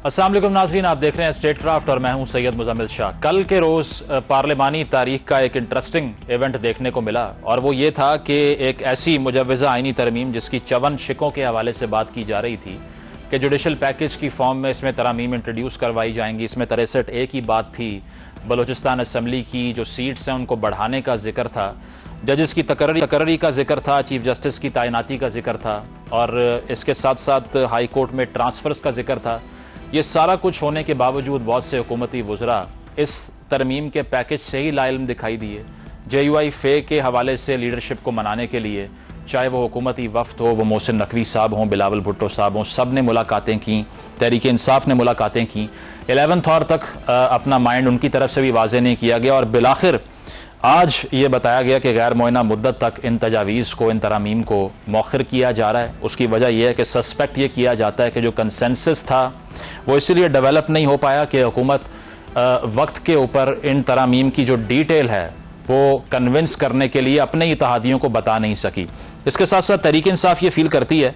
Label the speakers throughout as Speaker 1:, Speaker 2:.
Speaker 1: अस्सलाम वालेकुम नाज़रीन, आप देख रहे हैं स्टेट क्राफ्ट और मैं हूं सैयद मुज़म्मिल शाह। कल के रोज़ पार्लिमानी तारीख का एक इंटरेस्टिंग इवेंट देखने को मिला और वो ये था कि एक ऐसी मुजव्वज़ा आइनी तरमीम जिसकी 54 शिकों के हवाले से बात की जा रही थी कि जुडिशल पैकेज की फॉर्म में इसमें तरमीम इंट्रोड्यूस करवाई जाएंगी। इसमें 63A की बात थी, बलूचिस्तान असम्बली की जो सीट्स हैं उनको बढ़ाने का जिक्र था, जजेस की तकर्री का जिक्र था, चीफ जस्टिस की तैनाती का जिक्र था और इसके साथ साथ हाई कोर्ट में ट्रांसफ़र्स का जिक्र था। ये सारा कुछ होने के बावजूद बहुत से हुकूमती वज़रा इस तरमीम के पैकेज से ही लाइल्म दिखाई दिए। JUI फे के हवाले से लीडरशिप को मनाने के लिए चाहे वो हुकूमती वफ्द हो, वो मोहसिन नकवी साहब हों, बिलावल भुट्टो साहब हों, सब ने मुलाकातें की, तहरीक इंसाफ ने मुलाकातें की। 11th आवर तक अपना माइंड उनकी तरफ से भी वाज़े नहीं किया गया और बिलाखिर आज ये बताया गया कि गैर मुअय्यना मुद्दत तक इन तजावीज़ को, इन तरामीम को मौखर किया जा रहा है। उसकी वजह यह है कि सस्पेक्ट ये किया जाता है कि जो कंसेंसस था वो इसलिए डेवलप नहीं हो पाया कि हुकूमत वक्त के ऊपर इन तरामीम की जो डिटेल है वो कन्विंस करने के लिए अपने इत्तेहादियों को बता नहीं सकी। इसके साथ साथ तहरीक इंसाफ ये फील करती है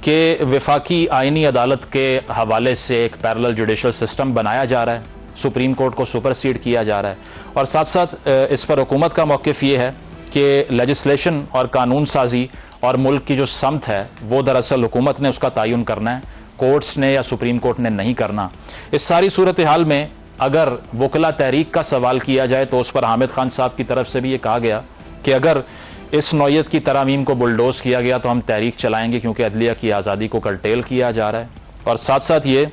Speaker 1: कि वफाकी आइनी अदालत के हवाले से एक पैरेलल जुडिशल सिस्टम बनाया जा रहा है, सुप्रीम कोर्ट को सुपरसीड किया जा रहा है और साथ साथ इस पर हुकूमत का मौक़िफ़ ये है कि लेजिस्लेशन और कानून साजी और मुल्क की जो समत है वो दरअसल हुकूमत ने उसका तयन करना है, कोर्ट्स ने या सुप्रीम कोर्ट ने नहीं करना। इस सारी सूरत हाल में अगर वकला तहरीक का सवाल किया जाए तो उस पर हामिद खान साहब की तरफ से भी ये कहा गया कि अगर इस नौयत की तरामीम को बुलडोज़ किया गया तो हम तहरीक चलाएँगे क्योंकि अदलिया की आज़ादी को कर्टेल किया जा रहा है। और साथ साथ ये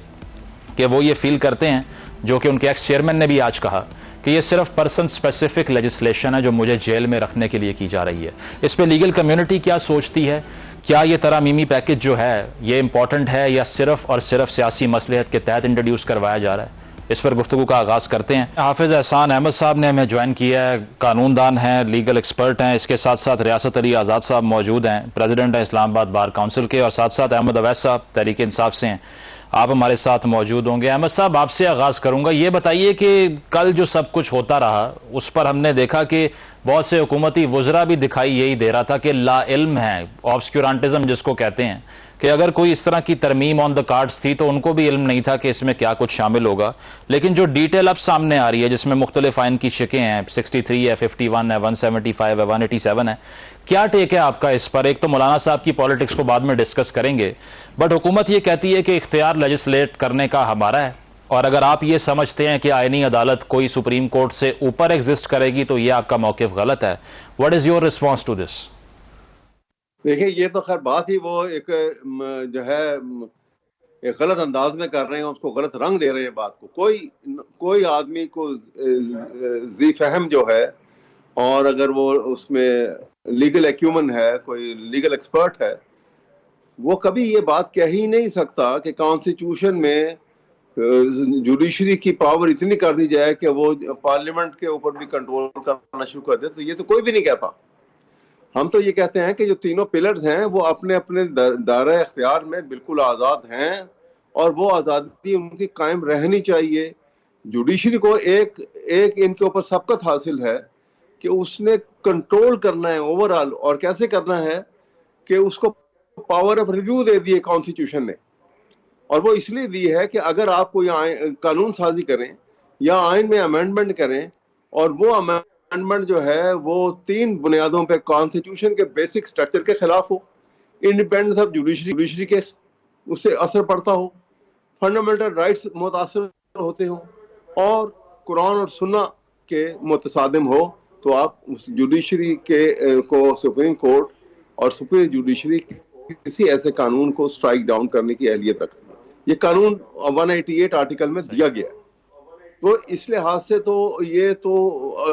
Speaker 1: कि वो ये फील करते हैं, जो कि उनके एक्स चेयरमैन ने भी आज कहा, कि ये सिर्फ पर्सन स्पेसिफिक लेजिस्लेशन है जो मुझे जेल में रखने के लिए की जा रही है। इस पर लीगल कम्युनिटी क्या सोचती है? क्या ये तरामीमी पैकेज जो है ये इंपॉर्टेंट है या सिर्फ और सिर्फ सियासी मसलहत के तहत इंट्रोड्यूस करवाया जा रहा है? इस पर गुफ्तगू का आगाज़ करते हैं। हाफिज़ एहसान अहमद साहब ने हमें ज्वाइन किया है, कानूनदान हैं, लीगल एक्सपर्ट हैं। इसके साथ साथ रियासत अली आज़ाद साहब मौजूद हैं, प्रेसिडेंट हैं इस्लामाबाद बार काउंसिल के, और साथ साथ अहमद अवैस साहब तहरीक इंसाफ से हैं, आप हमारे साथ मौजूद होंगे। अहमद साहब, आपसे आगाज़ करूंगा, ये बताइए कि कल जो सब कुछ होता रहा उस पर हमने देखा कि बहुत से हुकूमती वज़रा भी दिखाई यही दे रहा था कि ला इल्म है, ऑब्सक्यूरांटिज्म जिसको कहते हैं, कि अगर कोई इस तरह की तरमीम ऑन द कार्ड्स थी तो उनको भी इल्म नहीं था कि इसमें क्या कुछ शामिल होगा। लेकिन जो डिटेल अब सामने आ रही है जिसमें मुख्तलिफ आइन की शिकें हैं, 63 है, 51 है, 175 है, 187 है, क्या टेक है आपका इस पर? एक तो मौलाना साहब की पॉलिटिक्स को बाद में डिस्कस करेंगे, बट हुकूमत ये कहती है कि इख्तियार लेजिस्लेट करने का हमारा है, और अगर आप ये समझते हैं कि आइनी अदालत कोई सुप्रीम कोर्ट से ऊपर एग्जिस्ट करेगी तो ये आपका मौक़िफ़ गलत है। What is your response to this?
Speaker 2: देखिए, ये तो खैर बात ही वो एक जो है एक गलत अंदाज में कर रहे हैं, उसको गलत रंग दे रहे हैं बात को। कोई आदमी को जी फहम जो है और अगर वो उसमें लीगल एक्यूमन है, कोई लीगल एक्सपर्ट है, वो कभी ये बात कह ही नहीं सकता कि कॉन्स्टिट्यूशन में जुडिशरी की पावर इतनी कर दी जाए कि वो पार्लियामेंट के ऊपर भी कंट्रोल करना शुरू कर दे। तो ये तो कोई भी नहीं कहता। हम तो ये कहते हैं कि जो तीनों पिलर्स हैं वो अपने अपने दायरे इख्तियार में बिल्कुल आज़ाद हैं और वो आज़ादी उनकी कायम रहनी चाहिए। जुडिशरी को एक इनके ऊपर सबकत हासिल है कि उसने कंट्रोल करना है ओवरऑल, और कैसे करना है कि उसको पावर ऑफ रिव्यू दे दी है कॉन्स्टिट्यूशन ने, और वो इसलिए दी है कि अगर आप कोई कानून साजी करें या आइन में अमेंडमेंट करें और वो अमेंडमेंट जो है वो 3 बुनियादों पे कॉन्स्टिट्यूशन के बेसिक स्ट्रक्चर के खिलाफ हो, इंडिपेंडेंस ऑफ जुडिशरी के उससे असर पड़ता हो, फंडामेंटल राइट्स मुतासर होते हो और कुरान और सुन्ना के मुतसादिम हो, तो आप उस जुडिशरी के को सुप्रीम कोर्ट और सुप्रीम जुडिशरी किसी ऐसे कानून को स्ट्राइक डाउन करने की अहलियत रखती है। ये कानून 188 आर्टिकल में दिया गया है। तो इस लिहाज से तो ये तो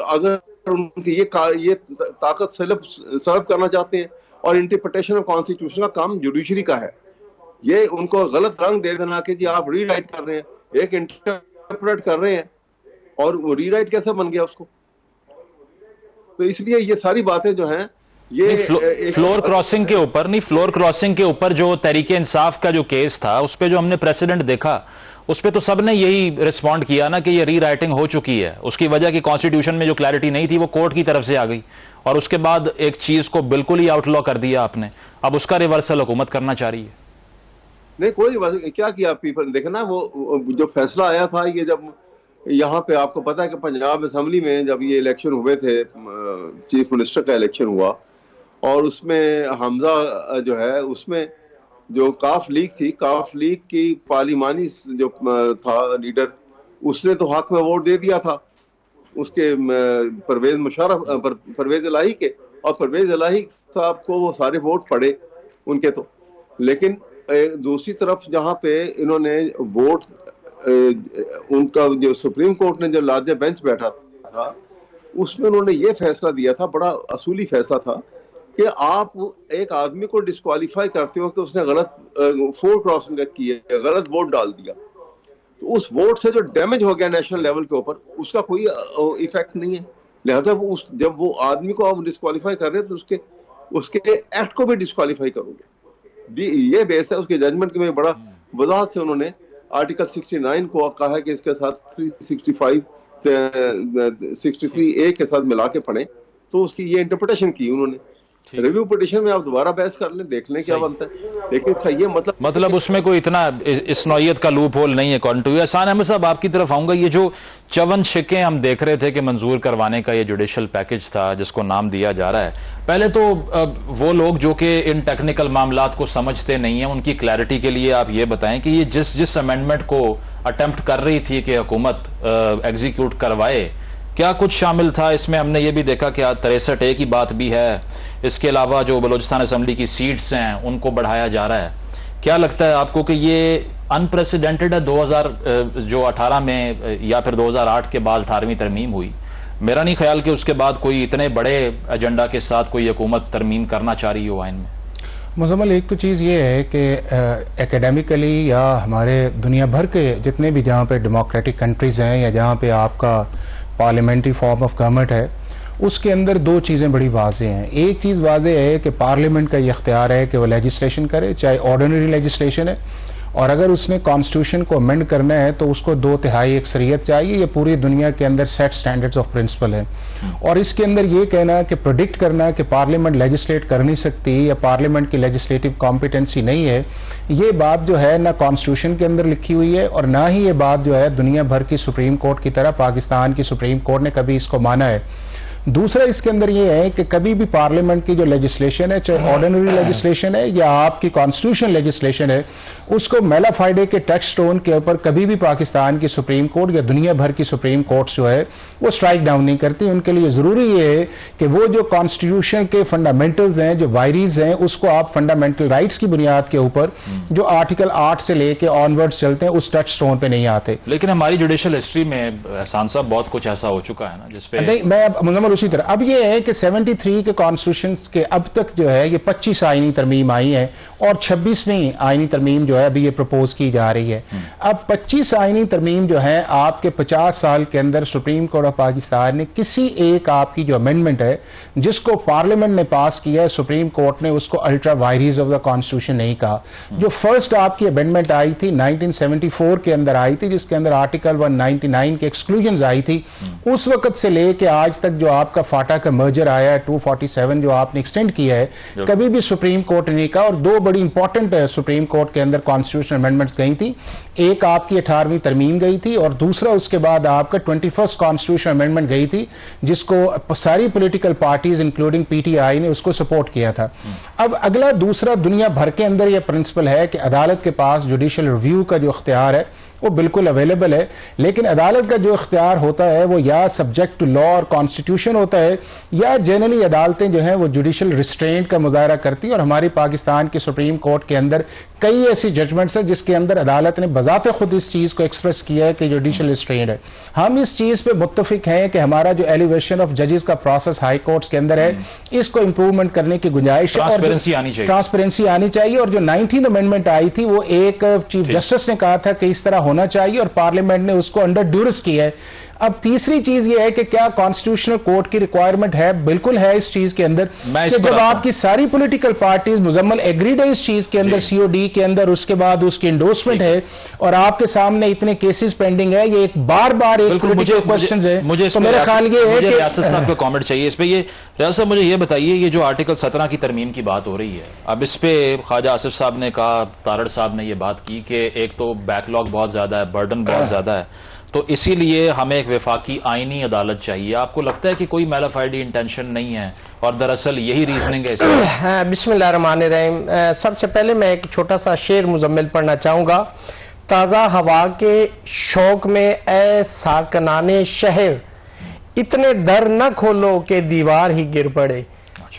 Speaker 2: अगर उनकी ये ताकत सर्व करना चाहते हैं और इंटरप्रिटेशन ऑफ कॉन्स्टिट्यूशन का काम जुडिशरी का है, ये उनको गलत रंग दे देना कि जी आप रीराइट कर रहे हैं, एक इंटरप्रेट कर रहे हैं, और वो रीराइट कैसे बन गया उसको। तो इसलिए ये सारी बातें जो हैं ये
Speaker 1: फ्लोर क्रॉसिंग के ऊपर जो तहरीक इंसाफ का जो केस था उस पे जो हमने प्रेसिडेंट देखा उस पे तो सब ने यही रिस्पॉन्ड किया ना कि ये री राइटिंग हो चुकी है। उसकी वजह कि कॉन्स्टिट्यूशन में जो क्लैरिटी नहीं थी वो कोर्ट की तरफ से आ गई और उसके बाद एक चीज को बिल्कुल ही आउटलॉ कर दिया आपने। अब उसका रिवर्सल हुकूमत करना चाह रही है।
Speaker 2: नहीं कोई क्या किया पीपल, देखना ना वो जो फैसला आया था, ये जब यहाँ पे आपको पता है कि पंजाब असेंबली में जब ये इलेक्शन हुए थे, चीफ मिनिस्टर का इलेक्शन हुआ, और उसमें हमजा जो है, उसमें जो काफ लीग थी, काफ लीग की पार्लिमानी जो था लीडर, उसने तो हक में वोट दे दिया था उसके परवेज मुशर्रफ परवेज इलाही के, और परवेज इलाही साहब को वो सारे वोट पड़े उनके तो। लेकिन दूसरी तरफ जहाँ पे इन्होंने वोट, उनका जो सुप्रीम कोर्ट ने जो लार्जर बेंच बैठा था, उसमें उन्होंने ये फैसला दिया था, बड़ा असूली फैसला था, कि आप एक आदमी को डिस्क्वालीफाई करते हो कि उसने गलत फोर क्रॉसिंग की है, गलत वोट डाल दिया, तो उस वोट से जो डैमेज हो गया नेशनल लेवल के ऊपर, उसका कोई इफेक्ट नहीं है। लिहाजा जब वो आदमी को आप डिस्क्वालीफाई कर रहे हैं, तो उसके एक्ट को भी डिस्क्वालीफाई करोगे। ये बेस है उसके जजमेंट में। बड़ा वजाहत से उन्होंने आर्टिकल 69 को कहा है कि इसके साथ 365 63A के साथ मिला के पढ़ें, तो उसकी ये इंटरप्रिटेशन की उन्होंने। रिव्यू पिटीशन में आप दोबारा बहस कर लें, देख लें क्या बनता है, लेकिन ये
Speaker 1: मतलब उसमें कोई इतना इस नौयत का लूप होल नहीं है। According to you. Ehsan Ahmed साहब, आपकी तरफ आऊंगा। ये जो 54 शिकें हम देख रहे थे कि मंजूर करवाने का ये जुडिशल पैकेज था जिसको नाम दिया जा रहा है, पहले तो वो लोग जो कि इन टेक्निकल मामलात को समझते नहीं है, उनकी क्लैरिटी के लिए आप ये बताएं कि ये जिस अमेंडमेंट को अटेम्प्ट कर रही थी कि हुकूमत एग्जीक्यूट करवाए, क्या कुछ शामिल था इसमें? हमने ये भी देखा कि 63A की बात भी है, इसके अलावा जो बलूचिस्तान असेंबली की सीट्स हैं उनको बढ़ाया जा रहा है। क्या लगता है आपको कि ये अनप्रेसिडेंटेड है 2018 में या फिर 2008 के बाद 18वीं तरमीम हुई? मेरा नहीं ख्याल कि उसके बाद कोई इतने बड़े एजेंडा के साथ कोई हुकूमत तरमीम करना चाह रही हो आइन में।
Speaker 3: मुजम्मल, एक तो चीज़ ये है कि एकेडमिकली या हमारे दुनिया भर के जितने भी जहाँ पे डेमोक्रेटिक कंट्रीज़ हैं या जहाँ पे आपका पार्लियामेंट्री फॉर्म ऑफ गवर्नमेंट है, उसके अंदर दो चीज़ें बड़ी वाज़ेह हैं। एक चीज़ वाज़ेह है कि पार्लियामेंट का ये इख्तियार है कि वो लेजिस्लेशन करे, चाहे ऑर्डिनरी लेजिस्लेशन है, और अगर उसने कॉन्स्टिट्यूशन को अमेंड करना है तो उसको 2/3 अक्सरियत चाहिए। ये पूरी दुनिया के अंदर सेट स्टैंडर्ड्स ऑफ प्रिंसिपल है। और इसके अंदर ये कहना कि प्रोडिक्ट करना कि पार्लियामेंट लेजिस्लेट कर नहीं सकती या पार्लियामेंट की लेजिस्लेटिव कॉम्पिटेंसी नहीं है, ये बात जो है ना कॉन्स्टिट्यूशन के अंदर लिखी हुई है, और ना ही ये बात जो है दुनिया भर की सुप्रीम कोर्ट की तरह पाकिस्तान की सुप्रीम कोर्ट ने कभी इसको माना है। दूसरा इसके अंदर ये है कि कभी भी पार्लियामेंट की जो लेजिस्लेशन है, चाहे ऑर्डिनरी लेजिस्लेशन है या आपकी कॉन्स्टिट्यूशन लेजिस्लेशन है, उसको मेला फाइडे के टच स्टोन के ऊपर कभी भी पाकिस्तान की सुप्रीम कोर्ट या दुनिया भर की सुप्रीम कोर्ट्स जो है वो स्ट्राइक डाउन नहीं करती। उनके लिए ज़रूरी ये है कि वो जो कॉन्स्टिट्यूशन के फंडामेंटल्स हैं, जो वायरीज हैं, उसको आप फंडामेंटल राइट्स की बुनियाद के ऊपर जो आर्टिकल 8 से लेके ऑनवर्ड्स चलते हैं, उस टच स्टोन पे नहीं आते।
Speaker 1: लेकिन हमारी जुडिशल हिस्ट्री में एहसान साहब बहुत कुछ ऐसा हो चुका है ना जिसपे
Speaker 3: नहीं, मैं मुजम्मल उसी तरह अब ये है कि 73 के कॉन्स्टिट्यूशन के अब तक जो है ये 25 आईनी तरमीम आई है और 26वीं आईनी तरमीम जो है अभी ये प्रपोज की जा रही है। अब 25 आईनी तरमीम जो है आपके 50 साल के अंदर सुप्रीम कोर्ट ऑफ पाकिस्तान ने किसी एक आपकी जो अमेंडमेंट है जिसको पार्लियामेंट ने पास किया है, सुप्रीम कोर्ट ने उसको अल्ट्रा वायरीज ऑफ द कॉन्स्टिट्यूशन नहीं कहा। जो फर्स्ट आपकी अमेंडमेंट आई थी 1974 के अंदर आई थी, जिसके अंदर आर्टिकल 199 के एक्सक्लूजन आई थी, उस वक्त से लेके आज तक जो आपका फाटा का मर्जर आया है 247 जो आपने एक्सटेंड किया है, कभी भी सुप्रीम कोर्ट ने कहा। और दो बड़ी इंपॉर्टेंट सुप्रीम कोर्ट के अंदर कॉन्स्टिट्यूशन अमेंडमेंट्स गई थी, एक आपकी 18वीं तरमीम गई थी और दूसरा उसके बाद आपका 21st कॉन्स्टिट्यूशन अमेंडमेंट गई थी, जिसको सारी पॉलिटिकल पार्टीज इंक्लूडिंग पीटीआई ने उसको सपोर्ट किया था। अब अगला दूसरा दुनिया भर के अंदर यह प्रिंसिपल है कि अदालत के पास जुडिशियल रिव्यू का जो इख्तियार है वो बिल्कुल अवेलेबल है, लेकिन अदालत का जो इख्तियार होता है वो या सब्जेक्ट टू लॉ और कॉन्स्टिट्यूशन होता है या जनरली अदालतें जो हैं वो जुडिशियल रिस्ट्रेंट का मुजाहरा करती है। और हमारी पाकिस्तान की सुप्रीम कोर्ट के अंदर कई ऐसी जजमेंट्स हैं जिसके अंदर अदालत ने बजाते खुद इस चीज़ को एक्सप्रेस किया है कि जुडिशियल रिस्ट्रेंट है। हम इस चीज़ पे मुत्तफिक हैं कि हमारा जो एलिवेशन ऑफ जजेस का प्रोसेस हाई कोर्ट्स के अंदर है, इसको इंप्रूवमेंट करने की गुंजाइश है, ट्रांसपेरेंसी आनी चाहिए। और जो 19th अमेंडमेंट आई थी वो एक चीफ जस्टिस ने कहा था कि इस तरह होना चाहिए और पार्लियामेंट ने उसको अंडर ड्यूरस किया है। अब तीसरी चीज ये है कि क्या कॉन्स्टिट्यूशनल कोर्ट की रिक्वायरमेंट है? बिल्कुल है इस चीज के अंदर कि जब आपकी सारी पॉलिटिकल पार्टीज मुजम्मल एग्रीड है इस चीज के अंदर, सीओडी के अंदर, उसके बाद उसकी इंडोर्समेंट है और आपके सामने इतने केसेस पेंडिंग है, ये एक बार बार एक क्वेश्चन है।
Speaker 1: मुझे
Speaker 3: तो मेरा ख्याल ये है कि
Speaker 1: रियासत साहब का कमेंट चाहिए इस पे। ये रियासत साहब मुझे ये बताइए, ये जो आर्टिकल 17 की तरमीम की बात हो रही है, अब इस पे ख्वाजा आसिफ साहब ने कहा, तारड़ साहब ने ये बात की कि एक तो बैकलॉग बहुत ज्यादा है, बर्डन बहुत ज्यादा है, तो इसीलिए हमें एक वफाकी आईनी अदालत चाहिए। आपको लगता है कि कोई मैलाफाइडी इंटेंशन नहीं है और दरअसल यही रीजनिंग है इसमें?
Speaker 4: बिस्मिल्लाहिर्रहमानिर्रहीम। सबसे पहले मैं एक छोटा सा शेर मुजम्मिल पढ़ना चाहूंगा। ताज़ा हवा के शौक में ए साकनाने शहर, इतने दर न खोलो कि दीवार ही गिर पड़े।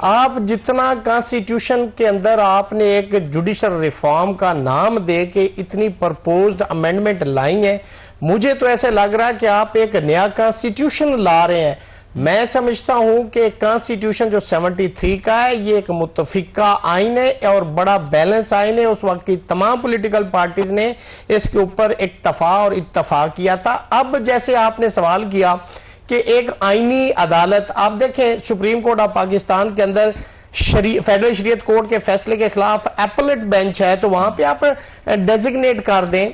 Speaker 4: आप जितना कॉन्स्टिट्यूशन के अंदर आपने एक जुडिशल रिफॉर्म का नाम दे के इतनी प्रपोज्ड अमेंडमेंट लाई है, मुझे तो ऐसे लग रहा है कि आप एक नया कॉन्स्टिट्यूशन ला रहे हैं। मैं समझता हूं कि कॉन्स्टिट्यूशन जो 73 का है ये एक मुत्तफिका आइन है और बड़ा बैलेंस आइन है। उस वक्त की तमाम पॉलिटिकल पार्टीज ने इसके ऊपर इक्तफा और इत्तफाक किया था। अब जैसे आपने सवाल किया कि एक आईनी अदालत, आप देखें सुप्रीम कोर्ट ऑफ पाकिस्तान के अंदर फेडरल शरीयत कोर्ट के फैसले के खिलाफ एपलेट बेंच है, तो वहां पे आप डेजिग्नेट कर दें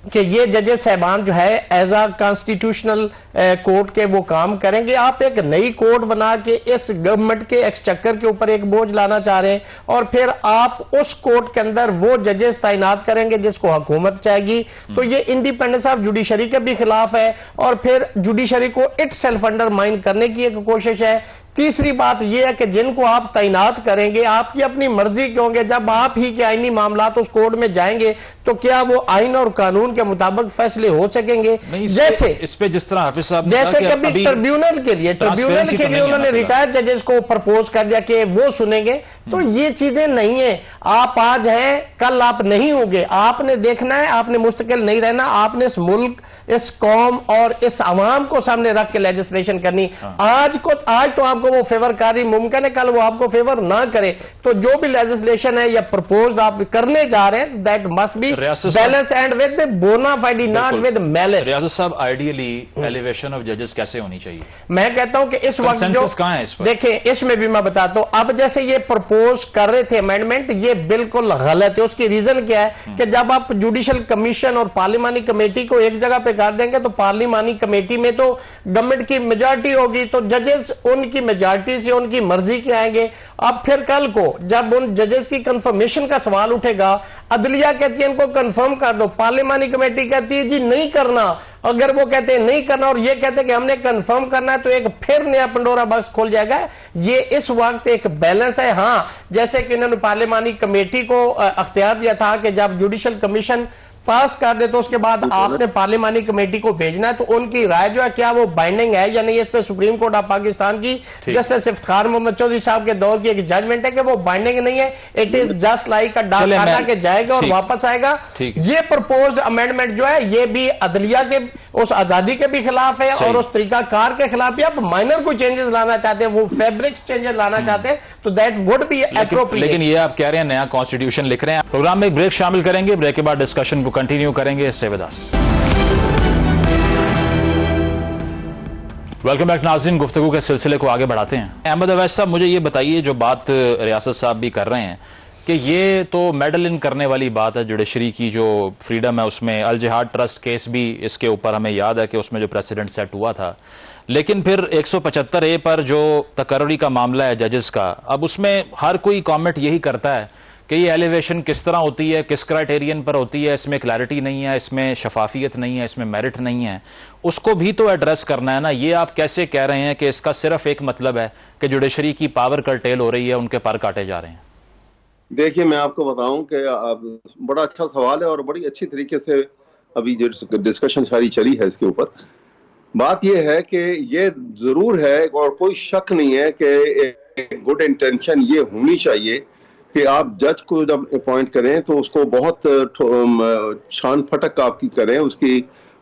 Speaker 4: कि ये जजेस साहबान जो है एज आ कॉन्स्टिट्यूशनल कोर्ट के वो काम करेंगे। आप एक नई कोर्ट बना के इस गवर्नमेंट के एक्सचक्कर के ऊपर एक बोझ लाना चाह रहे हैं और फिर आप उस कोर्ट के अंदर वो जजेस तैनात करेंगे जिसको हुकूमत चाहेगी, तो ये इंडिपेंडेंस ऑफ जुडिशरी के भी खिलाफ है और फिर जुडिशरी को इट सेल्फ अंडरमाइन करने की एक कोशिश है। तीसरी बात यह है कि जिनको आप तैनात करेंगे आपकी अपनी मर्जी के होंगे, जब आप ही के आईनी मामलात उस कोर्ट में जाएंगे तो क्या वो आइन और कानून के मुताबिक फैसले हो सकेंगे? जैसे
Speaker 1: इस पे जिस तरह हाफिज साहब
Speaker 4: जैसे कभी ट्रिब्यूनल के लिए उन्होंने रिटायर्ड जजेस को प्रपोज कर दिया कि वो सुनेंगे, तो ये चीजें नहीं है। आप आज हैं, कल आप नहीं होंगे। आपने देखना है, आपने मुस्तकिल नहीं रहना, आपने इस मुल्क, इस कौम और इस अवाम को सामने रख के लेजिस्लेशन करनी। आज तो आपको वो फेवर कर रही, मुमकिन है कल वो आपको फेवर ना करे। तो जो भी लेजिस्लेशन है या प्रपोज्ड आप करने जा रहे हैं, that must be balance and with बोना फाइडी, नॉट विद मैलिस।
Speaker 1: रियासत साहब, आइडियली एलिवेशन ऑफ जजेस कैसे होनी चाहिए?
Speaker 4: मैं कहता हूं कि इस वक्त जो
Speaker 1: कहां है इस पर?
Speaker 4: देखें, इसमें भी मैं बताता हूं, अब जैसे ये प्रपोज कर रहे थे अमेंडमेंट, ये बिल्कुल गलत है। उसकी रीजन क्या है कि जब आप जुडिशल कमीशन और पार्लिमानी कमेटी को एक जगह पे कर देंगे तो पार्लिमानी कमेटी में तो गवर्नमेंट की मेजॉरिटी होगी, तो जजेस उनकी मेजॉरिटी से उनकी मर्जी के आएंगे। अब फिर कल को जब उन जजेस की कंफर्मेशन का सवाल उठेगा, अदलिया कहती है इनको कंफर्म कर दो, पार्लिमानी कमेटी कहती है जी नहीं करना। अगर वो कहते हैं नहीं करना और ये कहते हैं कि हमने कंफर्म करना है, तो एक फिर नया पंडोरा बॉक्स खोल जाएगा। ये इस वक्त एक बैलेंस है। हाँ, जैसे कि इन्होंने पार्लिमानी कमेटी को अख्तियार दिया था कि जब जुडिशल कमीशन पास कर दे तो उसके बाद आपने पार्लिमानी कमेटी को भेजना है, तो उनकी राय जो है क्या वो बाइंडिंग है या नहीं। इस पे सुप्रीम कोर्ट ऑफ पाकिस्तान की जस्टिस इफ्तिखार मोहम्मद चौधरी साहब के दौर की एक जजमेंट है कि वो बाइंडिंग नहीं है। इट इज जस्ट लाइक अ डाक खाता के जाएगा और वापस आएगा। ये प्रपोज्ड अमेंडमेंट जो है ये भी अदलिया के उस आजादी के भी खिलाफ है और उस तरीकाकार के खिलाफ भी। आप माइनर कोई चेंजेस लाना चाहते हैं, वो फैब्रिक्स चेंजेस लाना चाहते हैं, तो दैट वुड बी एप्रोप्रिएट।
Speaker 1: लेकिन ये आप कह रहे हैं नया कॉन्स्टिट्यूशन लिख रहे हैं। प्रोग्राम में एक ब्रेक शामिल करेंगे, ब्रेक के बाद डिस्कशन को कंटिन्यू करेंगे। Stay with us. Welcome back नाज़रीन, गुफ्तगू के सिलसिले को आगे बढ़ाते हैं। अहमद अवैस साहब, मुझे ये बताइए, जो बात रियासत साहब भी कर रहे हैं कि ये तो मेडल इन करने वाली बात है, जुडिशरी की जो फ्रीडम है उसमें। अल जिहाद ट्रस्ट केस भी इसके ऊपर हमें याद है कि उसमें जो प्रेसिडेंट सेट हुआ था, लेकिन फिर 175A पर जो तकर्री का मामला है जजेस का, अब उसमें हर कोई कमेंट यही करता है कि ये एलिवेशन किस तरह होती है, किस क्राइटेरियन पर होती है, इसमें क्लैरिटी नहीं है, इसमें शफाफियत नहीं है, इसमें मेरिट नहीं है। उसको भी तो एड्रेस करना है ना। ये आप कैसे कह रहे हैं कि इसका सिर्फ एक मतलब है कि जुडिशरी की पावर कर्टेल हो रही है, उनके पर काटे जा रहे हैं?
Speaker 2: देखिए, मैं आपको बताऊं कि बड़ा अच्छा सवाल है और बड़ी अच्छी तरीके से अभी जो डिस्कशन सारी चली है इसके ऊपर। बात यह है कि ये जरूर है और कोई शक नहीं है कि गुड इंटेंशन ये होनी चाहिए कि आप जज को जब अपॉइंट करें तो उसको बहुत शान फटक आपकी करें, उसकी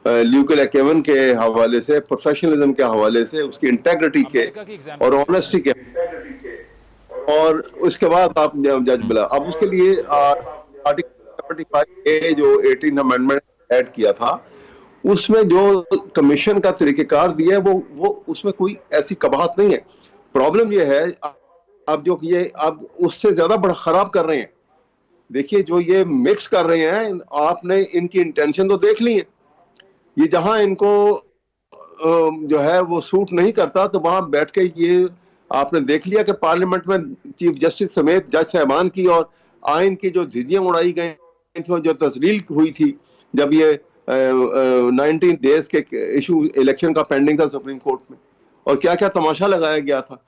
Speaker 2: लीगल एक्विन के हवाले से, प्रोफेशनलिज्म के हवाले से, उसकी इंटेग्रिटी के और ऑनेस्टी के, और उसके बाद आप जज बुला। अब उसके लिए आर्टिकल 75A जो 18th अमेंडमेंट ऐड किया था, उसमें जो कमीशन का तरीकेकार दिया है वो उसमें कोई ऐसी कबाहत नहीं है। प्रॉब्लम ये है अब जो ये अब उससे ज्यादा बड़ा खराब कर रहे हैं। देखिए जो ये मिक्स कर रहे हैं, आपने इनकी इंटेंशन तो देख ली है। ये जहां इनको जो है वो सूट नहीं करता तो वहां बैठ के ये आपने देख लिया कि पार्लियामेंट में चीफ जस्टिस समेत जज साहबान की और आइन की जो धज्जियां उड़ाई गई थी, जो तस्लील हुई थी जब ये 19 डेज के इशू इलेक्शन का पेंडिंग था सुप्रीम कोर्ट में, और क्या क्या तमाशा लगाया गया था।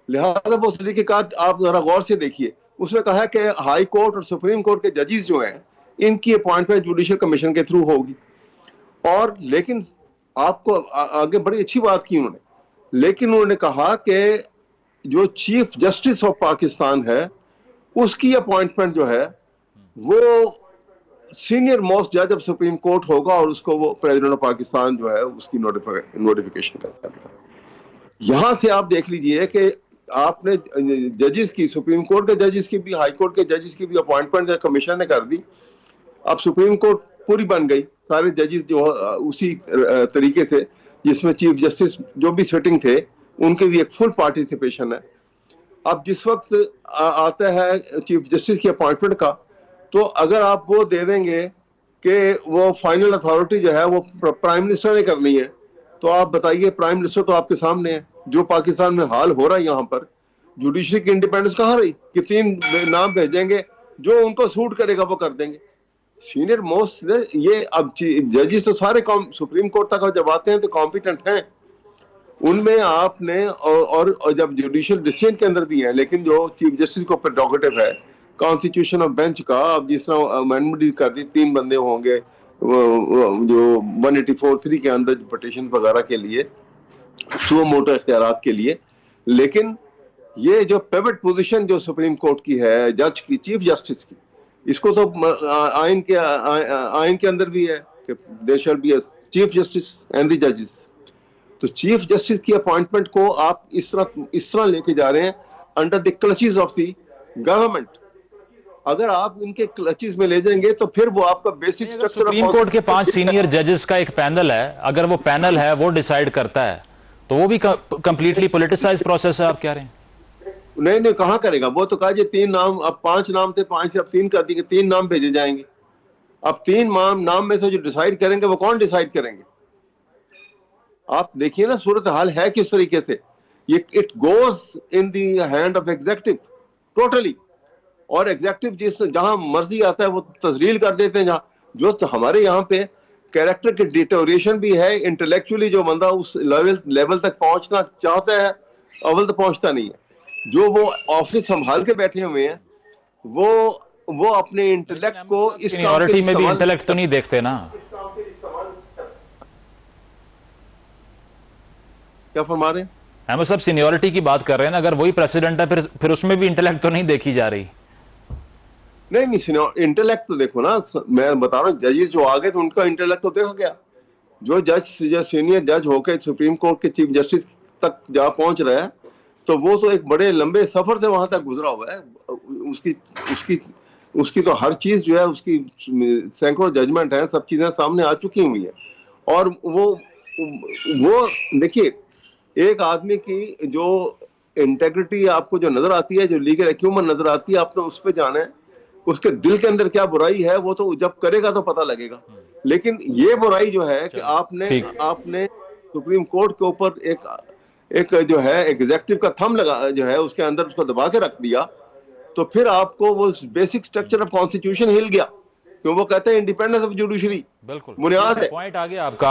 Speaker 2: लिहाजा वो तरीकेकार आप जरा गौर से देखिए। उसमें कहा है कि हाई कोर्ट और सुप्रीम कोर्ट के जजेस जो हैं इनकी अपॉइंटमेंट जुडिशियल कमीशन के थ्रू होगी। और लेकिन आपको आगे बड़ी अच्छी बात की उन्होंने, लेकिन उन्होंने कहा कि जो चीफ जस्टिस ऑफ पाकिस्तान है उसकी अपॉइंटमेंट जो है वो सीनियर मोस्ट जज ऑफ सुप्रीम कोर्ट होगा और उसको वो प्रेसिडेंट ऑफ पाकिस्तान जो है उसकी नोटिफिकेशन करेगा। यहां से आप देख लीजिए कि आपने जजेस की, सुप्रीम कोर्ट के जजेस की भी, हाई कोर्ट के जजेस की भी अपॉइंटमेंट कमीशन ने कर दी। अब सुप्रीम कोर्ट पूरी बन गई, सारे जजेस जो उसी तरीके से जिसमें चीफ जस्टिस जो भी सिटिंग थे उनके भी एक फुल पार्टिसिपेशन है। अब जिस वक्त आता है चीफ जस्टिस की अपॉइंटमेंट का, तो अगर आप वो दे देंगे कि वो फाइनल अथॉरिटी जो है वो प्राइम मिनिस्टर ने करनी है, तो आप बताइए प्राइम मिनिस्टर तो आपके सामने है। जो पाकिस्तान में हाल हो रहा है यहाँ पर, जुडिशरी की इंडिपेंडेंस कहाँ रही कि 3 नाम भेजेंगे, जो उनको सूट करेगा वो कर देंगे। सीनियर मोस्ट ये अब जजेस तो सारे सुप्रीम कोर्ट तक जब आते हैं तो कॉम्पिटेंट हैं, उनमें आपने और जब जुडिशियल डिसीजन के अंदर भी है, लेकिन जो चीफ जस्टिस को प्रेरोगेटिव है कॉन्स्टिट्यूशन ऑफ बेंच का, अब जिस तरह अमेंडमेंट कर दी 3 बंदे होंगे जो 184(3) के अंदर पिटीशन वगैरह के लिए, सुओ मोटो इख्तियारात के लिए। लेकिन ये जो पिवट पोजीशन जो सुप्रीम कोर्ट की है जज की, चीफ जस्टिस की, इसको तो आइन के अंदर भी है कि there shall be a chief justice and the जजेस। तो चीफ जस्टिस की अपॉइंटमेंट को आप इस तरह लेके जा रहे हैं under the clutches of the government. अगर आप इनके क्लचेस में ले जाएंगे तो फिर वो आपका बेसिक स्ट्रक्चर
Speaker 1: सुप्रीम कोर्ट के 5 सीनियर जजेस का एक पैनल है, अगर वो पैनल है वो डिसाइड करता है तो वो भी कंप्लीटली पॉलिटिसाइज्ड प्रोसेस है, आप कह रहे हैं?
Speaker 2: नहीं कहां करेगा वो, तो कहा जी 3 नाम, अब 5 नाम थे, 5 से अब 3 कर दिए, 3 नाम भेजे जाएंगे। अब 3 नाम में से जो डिसाइड करेंगे वो कौन डिसाइड करेंगे? आप देखिए ना सूरत हाल है किस तरीके से। ये it goes in the hand of executive totally, और एग्जीक्यूटिव जहां मर्जी आता है वो तस्लील कर देते हैं। जहां जो तो हमारे यहाँ पे कैरेक्टर की डिटोरिएशन भी है, इंटेलेक्चुअली जो बंदा उस लेवल तक पहुंचना चाहता है अव्वल तो पहुंचता नहीं है। जो वो ऑफिस संभाल के बैठे हुए हैं वो अपने इंटेलेक्ट को इस
Speaker 1: सीनियरिटी में भी इंटेलेक्ट तो नहीं देखते ना।
Speaker 2: क्या फरमा रहे हैं?
Speaker 1: अहमद साहब सीनियरिटी की बात कर रहे हैं ना, अगर वही प्रेसिडेंट है फिर उसमें भी इंटेलेक्ट तो नहीं देखी जा रही।
Speaker 2: नहीं इंटेलेक्ट तो देखो ना, मैं बता रहा हूँ जजेस जो आ गए तो उनका इंटेलेक्ट तो देखा गया। जो सीनियर जज होकर सुप्रीम कोर्ट के चीफ जस्टिस तक जा पहुंच रहा है तो वो तो एक बड़े लंबे सफर से वहां तक गुजरा हुआ है। उसकी तो हर चीज जो है, उसकी सैकड़ों जजमेंट है, सब चीजें सामने आ चुकी हुई है। और वो देखिए, एक आदमी की जो इंटेग्रिटी आपको जो नजर आती है, जो लीगल एक्यूमेंट नजर आती है, आपने उस पर जाना है उसके दिल के अंदर क्या बुराई है, वो तो जब करेगा तो पता लगेगा। लेकिन ये बुराई जो है कि आपने सुप्रीम कोर्ट के ऊपर एक जो है एग्जीक्यूटिव का थंब लगा जो है उसके अंदर उसको दबा के रख दिया, तो फिर आपको वो बेसिक स्ट्रक्चर ऑफ कॉन्स्टिट्यूशन हिल गया, क्यों वो कहते हैं इंडिपेंडेंस ऑफ जुडिशरी
Speaker 1: बिल्कुल
Speaker 2: बुनियाद है।
Speaker 1: पॉइंट आ गया आपका।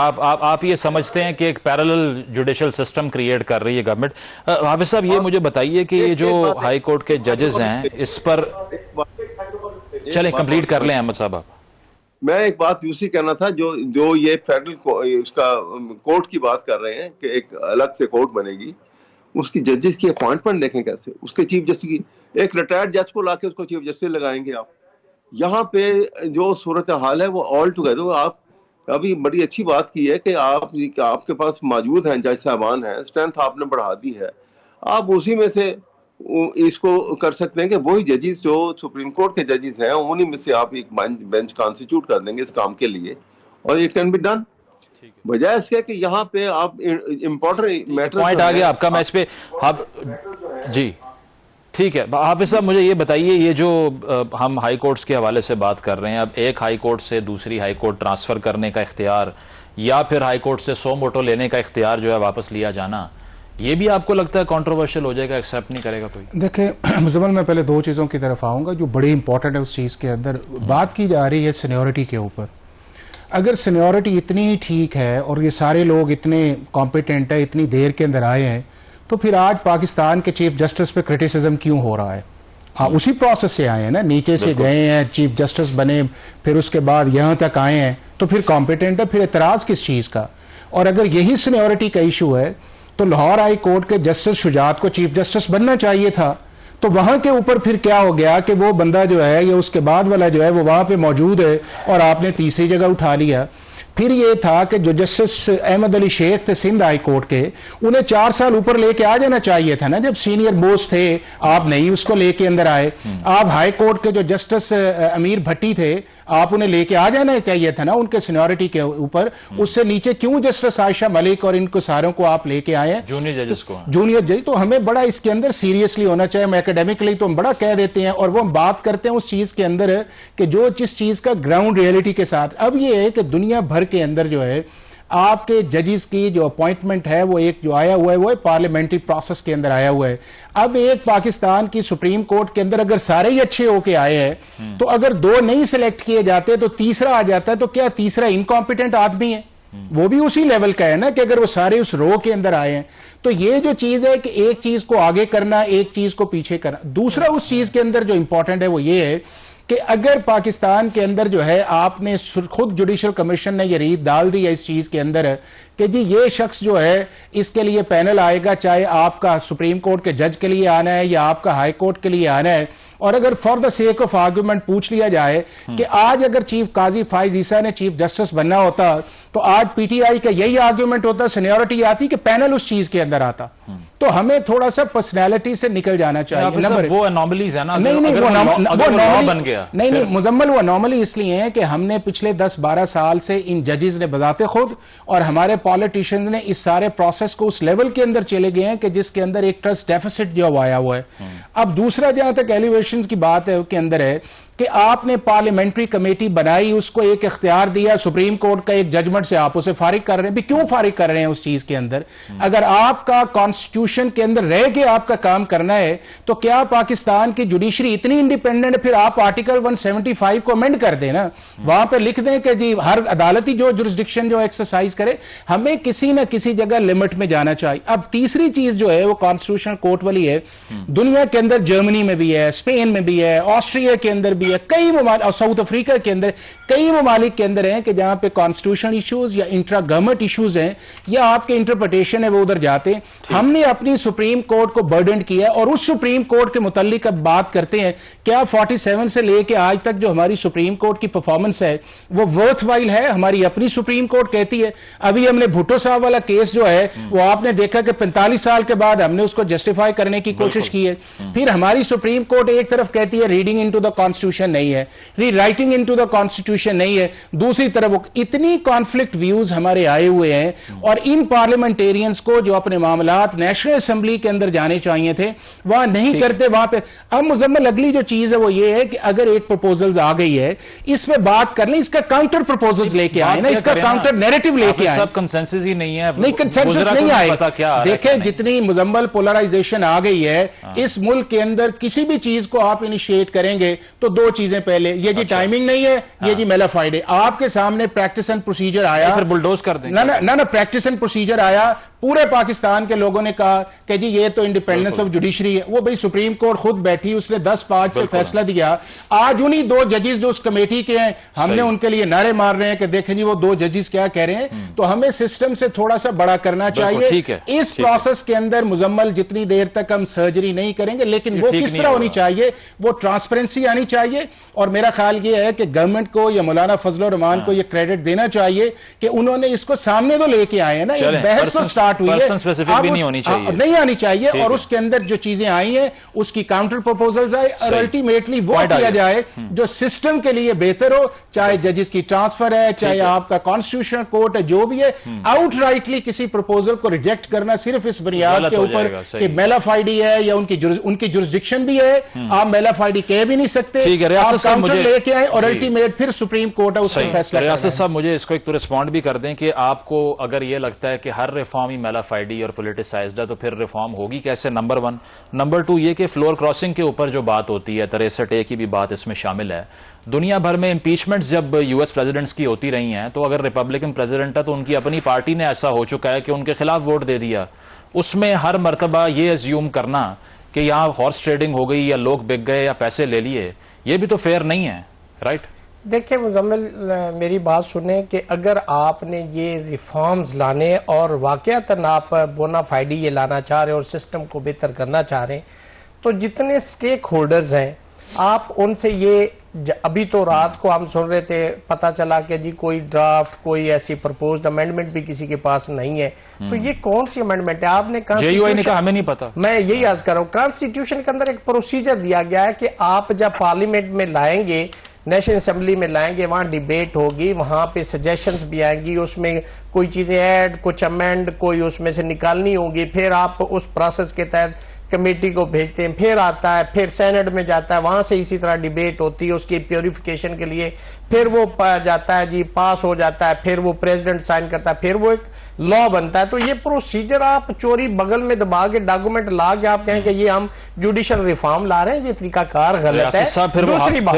Speaker 1: आप ये समझते हैं कि एक पैरेलल जुडिशियल सिस्टम क्रिएट कर रही है गवर्नमेंट। हाफिज साहब ये मुझे बताइए कि ये जो हाई कोर्ट के जजेस हैं इस पर, चले कंप्लीट कर लें अहमद साहब आप।
Speaker 2: मैं एक बात यूसी कहना था, जो ये फेडरल उसका कोर्ट की बात कर रहे हैं कि एक अलग से कोर्ट बनेगी, उसकी जजेस की अपॉइंटमेंट देखें कैसे। उसके चीफ जस्टिस की, एक रिटायर्ड जज को लाके उसको चीफ जस्टिस लगाएंगे आप। यहाँ पे जो सूरत हाल है वो ऑल टुगेदर, आप अभी बड़ी अच्छी बात की है कि आपके पास मौजूद हैं जज साहबान हैं, स्ट्रेंथ आपने बढ़ा दी है, आप उसी में से इसको कर सकते हैं कि वही जजेस जो सुप्रीम कोर्ट के जजेस हैं उन्हीं में से आप एक बेंच कॉन्स्टिट्यूट कर देंगे इस काम के लिए, और इट कैन बी डन। बजाय इसके कि यहाँ पे आप इम्पोर्टेंट मैटर
Speaker 1: पॉइंट आ गया आपका, मैं इस पे आप जी ठीक है। हाफिज साहब मुझे ये बताइए, ये जो हम हाई कोर्ट्स के हवाले से बात कर रहे हैं, अब एक हाई कोर्ट से दूसरी हाई कोर्ट ट्रांसफर करने का इख्तियार या फिर हाई कोर्ट से सो मोटो लेने का इख्तियार जो है वापस लिया जाना, ये भी आपको लगता है कंट्रोवर्शियल हो जाएगा, एक्सेप्ट नहीं करेगा कोई?
Speaker 3: देखिए मुजम्मल, मैं पहले दो चीज़ों की तरफ आऊँगा जो बड़ी इंपॉर्टेंट है उस चीज़ के अंदर। बात की जा रही है सीनियरिटी के ऊपर। अगर सीनियरिटी इतनी ठीक है और ये सारे लोग इतने कॉम्पिटेंट है, इतनी देर के अंदर आए हैं, तो फिर आज पाकिस्तान के चीफ जस्टिस पे क्रिटिसिज्म क्यों हो रहा है? उसी प्रोसेस से आए हैं ना, नीचे से गए हैं, चीफ जस्टिस बने, फिर उसके बाद यहाँ तक आए हैं, तो फिर कॉम्पिटेंट है, फिर एतराज़ किस चीज़ का? और अगर यही सीनियरिटी का इशू है तो लाहौर हाई कोर्ट के जस्टिस शुजात को चीफ जस्टिस बनना चाहिए था। तो वहां के ऊपर फिर क्या हो गया कि वो बंदा जो है या उसके बाद वाला जो है वो वहां पे मौजूद है और आपने तीसरी जगह उठा लिया। फिर ये था कि जो जस्टिस अहमद अली शेख थे सिंध हाई कोर्ट के, उन्हें 4 साल ऊपर लेके आ जाना चाहिए था ना, जब सीनियर बोस थे, आप नहीं उसको लेके अंदर आए। आप हाई कोर्ट के जो जस्टिस अमीर भट्टी थे, आप उन्हें लेके आ जाना चाहिए था ना उनके सीनियरिटी के ऊपर। उससे नीचे क्यों जस्टिस आयशा मलिक और इनको सारों को आप लेके आए हैं,
Speaker 1: जूनियर जजेस को?
Speaker 3: जूनियर जज। तो हमें बड़ा इसके अंदर सीरियसली होना चाहिए। हम एकेडमिकली तो हम बड़ा कह देते हैं और वो हम बात करते हैं उस चीज के अंदर कि जो जिस चीज का ग्राउंड रियलिटी के साथ। अब ये है कि दुनिया भर के अंदर जो है आपके जजेस की जो अपॉइंटमेंट है वो एक जो आया हुआ है वो है पार्लियामेंट्री प्रोसेस के अंदर आया हुआ है। अब एक पाकिस्तान की सुप्रीम कोर्ट के अंदर अगर सारे ही अच्छे होके आए हैं तो अगर 2 नहीं सिलेक्ट किए जाते तो तीसरा आ जाता है, तो क्या तीसरा इनकॉम्पिटेंट आदमी है? वो भी उसी लेवल का है ना कि अगर वो सारे उस रो के अंदर आए हैं। तो ये जो चीज है कि एक चीज को आगे करना, एक चीज को पीछे करना। दूसरा उस चीज के अंदर जो इंपॉर्टेंट है वो ये है कि अगर पाकिस्तान के अंदर जो है आपने खुद जुडिशल कमीशन ने ये रीत डाल दी है इस चीज के अंदर कि जी ये शख्स जो है इसके लिए पैनल आएगा, चाहे आपका सुप्रीम कोर्ट के जज के लिए आना है या आपका हाई कोर्ट के लिए आना है, और अगर for the sake of argument पूछ लिया जाए कि आज अगर चीफ काजी फाइज ईसा ने चीफ जस्टिस बनना होता तो आज पीटीआई का यही आर्गुमेंट होता, सीनियरिटी आती कि पैनल उस चीज के अंदर आता। तो हमें थोड़ा सा पर्सनैलिटी से निकल जाना चाहिए।
Speaker 1: वो एनॉमलीज है ना,
Speaker 3: नहीं नहीं, वो
Speaker 1: लॉ बन गया।
Speaker 3: नहीं मुजम्मल, वो अनोमली इसलिए है कि हमने पिछले 10-12 साल से इन जजेस ने बजाते खुद और हमारे पॉलिटिशियंस ने इस सारे प्रोसेस को उस लेवल के अंदर चले गए हैं कि जिसके अंदर एक ट्रस्ट डेफिसिट जो आया हुआ है। अब दूसरा जहां तक एलिवेशन की बात है के अंदर है कि आपने पार्लियामेंट्री कमेटी बनाई, उसको एक इख्तियार दिया, सुप्रीम कोर्ट का एक जजमेंट से आप उसे फारिग कर रहे हैं। भी क्यों फारिग कर रहे हैं उस चीज के अंदर? अगर आपका कॉन्स्टिट्यूशन के अंदर रह के आपका काम करना है तो क्या पाकिस्तान की जुडिशरी इतनी इंडिपेंडेंट, फिर आप आर्टिकल 175 को अमेंड कर दें ना, वहां पर लिख दें कि जी हर अदालती जो जुरिस्डिक्शन जो एक्सरसाइज करे, हमें किसी ना किसी जगह लिमिट में जाना चाहिए। अब तीसरी चीज जो है वो कॉन्स्टिट्यूशनल कोर्ट वाली है। दुनिया के अंदर जर्मनी में भी है, स्पेन में भी है, ऑस्ट्रिया के अंदर भी है, कई ममालिक और साउथ अफ्रीका के अंदर कई ममालिक के अंदर हैं कि जहां पे कॉन्स्टिट्यूशनल इश्यूज या इंट्रा गवर्नमेंट इश्यूज हैं या आपके इंटरप्रिटेशन है वो उधर जाते हैं। हमने अपनी सुप्रीम कोर्ट को बर्डन किया और उस सुप्रीम कोर्ट के मुतालिक अब बात करते हैं क्या 47 से लेके आज तक जो हमारी सुप्रीम कोर्ट की परफॉर्मेंस है वो वर्थवाइल है? हमारी अपनी सुप्रीम कोर्ट कहती है। अभी हमने भुट्टो साहब वाला केस जो है वो आपने देखा कि 45 साल के बाद हमने उसको जस्टिफाई करने की कोशिश की है। फिर हमारी सुप्रीम कोर्ट एक तरफ कहती है रीडिंग इनटू द कॉन्स्टिट्यूशन नहीं है, रीराइटिंग इनटू द कॉन्स्टिट्यूशन नहीं है, दूसरी तरफ इतनी कॉन्फ्लिक्ट व्यूज हमारे आए हुए हैं। और इन पार्लियामेंटेरियंस को जो अपने मामलात नेशनल असेंबली के अंदर जाने चाहिए थे वहां नहीं करते। वहां पे अब मुजम्मल अगली जो चीज है वो ये है कि अगर एक प्रपोजल आ गई है इस पे बात कर लें, इसका काउंटर प्रपोजल लेके आए ना, इसका काउंटर नैरेटिव लेके आए।
Speaker 1: सब कंसेंसस ही नहीं है,
Speaker 3: नहीं कंसेंसस नहीं आएगा। देखें जितनी मुजम्मल पोलराइजेशन आ गई है इस मुल्क के अंदर, किसी भी चीज को आप इनिशिएट करेंगे तो दो चीजें पहले, ये जी टाइमिंग नहीं है, ये जी मेलाफाइड है। आपके सामने प्रैक्टिस एंड प्रोसीजर आया,
Speaker 1: फिर बुलडोज कर देंगे।
Speaker 3: ना प्रैक्टिस एंड प्रोसीजर आया, पूरे पाकिस्तान के लोगों ने कहा कि जी ये तो इंडिपेंडेंस ऑफ जुडिशरी है। वो भाई सुप्रीम कोर्ट खुद बैठी, उसने 10-5 से फैसला दिया। आज उन्हीं 2 जजेस जो उस कमेटी के हैं हमने उनके लिए नारे मार रहे हैं कि देखें जी वो 2 जजेस क्या कह रहे हैं। तो हमें सिस्टम से थोड़ा सा बड़ा करना चाहिए। इस प्रोसेस के अंदर मुजम्मल जितनी देर तक हम सर्जरी नहीं करेंगे, लेकिन वो किस तरह होनी चाहिए, वो ट्रांसपेरेंसी आनी चाहिए। और मेरा ख्याल ये है कि गवर्नमेंट को या मौलाना फजल रहमान को ये क्रेडिट देना चाहिए कि उन्होंने इसको सामने तो लेके आए हैं ना, एक बहस को स्टार्ट बात हुई है,
Speaker 1: पर्सन स्पेसिफिक भी नहीं होनी चाहिए,
Speaker 3: नहीं आनी चाहिए,
Speaker 1: ठीक
Speaker 3: और
Speaker 1: है।
Speaker 3: उसके अंदर जो चीजें आई हैं उसकी काउंटर प्रपोजल्स आए, और
Speaker 1: सही।
Speaker 3: अल्टीमेटली वो
Speaker 1: Point आ
Speaker 3: किया
Speaker 1: गया।
Speaker 3: जाए जो सिस्टम के लिए बेहतर हो, चाहे जजेस की ट्रांसफर है, चाहे आपका कॉन्स्टिट्यूशनल कोर्ट है, जो भी है, आउटराइटली किसी प्रपोजल को रिजेक्ट करना सिर्फ इस बुनियाद
Speaker 1: गलत
Speaker 3: के
Speaker 1: हो
Speaker 3: ऊपर
Speaker 1: जाएगा, सही।
Speaker 3: कि मेलाफाइडी है या उनकी जुरिस्डिक्शन भी है, आप मेलाफाइडी कह भी नहीं सकते,
Speaker 1: ठीक है, रियासत
Speaker 3: आप
Speaker 1: साहब
Speaker 3: काउंटर
Speaker 1: मुझे-
Speaker 3: लेके आए और
Speaker 1: जी।
Speaker 3: अल्टीमेट फिर सुप्रीम कोर्ट है उसका
Speaker 1: सही।
Speaker 3: फैसला करना
Speaker 1: रियासत
Speaker 3: है।
Speaker 1: साहब मुझे इसको एक तो रिस्पॉन्ड भी कर दें कि आपको अगर ये लगता है कि हर रिफॉर्म ही मेलाफाइडी और पॉलिटिसाइज्ड है तो फिर रिफॉर्म होगी कैसे, नंबर 1। नंबर 2 ये कि फ्लोर क्रॉसिंग के ऊपर जो बात होती है, 63A की भी बात इसमें शामिल है। दुनिया भर में इंपीचमेंट्स जब यूएस प्रेसिडेंट्स की होती रही हैं तो अगर रिपब्लिकन प्रेसिडेंट है तो उनकी अपनी पार्टी ने ऐसा हो चुका है कि उनके खिलाफ वोट दे दिया। उसमें हर मर्तबा ये एज्यूम करना कि यहाँ हॉर्स ट्रेडिंग हो गई या लोग बिक गए या पैसे ले लिए, ये भी तो फेयर नहीं है, राइट?
Speaker 4: देखिए मुजम्मिल, मेरी बात सुने कि अगर आपने ये रिफॉर्म्स लाने और वाकयातन आप बोनाफाइडी ये लाना चाह रहे हैं और सिस्टम को बेहतर करना चाह रहे हैं, तो जितने स्टेक होल्डर्स हैं आप उनसे ये अभी तो रात को हम सुन रहे थे, पता चला कि जी कोई ड्राफ्ट, कोई ऐसी प्रपोज्ड अमेंडमेंट भी किसी के पास नहीं है। तो ये कौन सी अमेंडमेंट है? आपने
Speaker 1: जेयूआई ने कहा
Speaker 4: कॉन्स्टिट्यूशन,
Speaker 1: हमें नहीं पता।
Speaker 4: मैं यही अर्ज कर रहा हूँ, कॉन्स्टिट्यूशन के अंदर एक प्रोसीजर दिया गया है कि आप जब पार्लियामेंट में लाएंगे, नेशनल असेंबली में लाएंगे, वहां डिबेट होगी, वहां पे सजेशंस भी आएंगी, उसमें कोई चीजें ऐड, कुछ अमेंड, कोई उसमें से निकालनी होगी, फिर आप उस प्रोसेस के तहत कमेटी को भेजते हैं, फिर आता है, फिर सेनेट में जाता है, वहां से इसी तरह डिबेट होती है उसकी प्योरिफिकेशन के लिए, फिर वो जाता है जी, पास हो जाता है, फिर वो प्रेसिडेंट साइन करता है, फिर वो एक लॉ बनता है। तो ये प्रोसीजर आप चोरी बगल में दबा के डॉक्यूमेंट ला के आप कहें कि ये हम जुडिशल रिफॉर्म ला रहे हैं, ये तरीकाकार गलत है।
Speaker 1: साहब फिर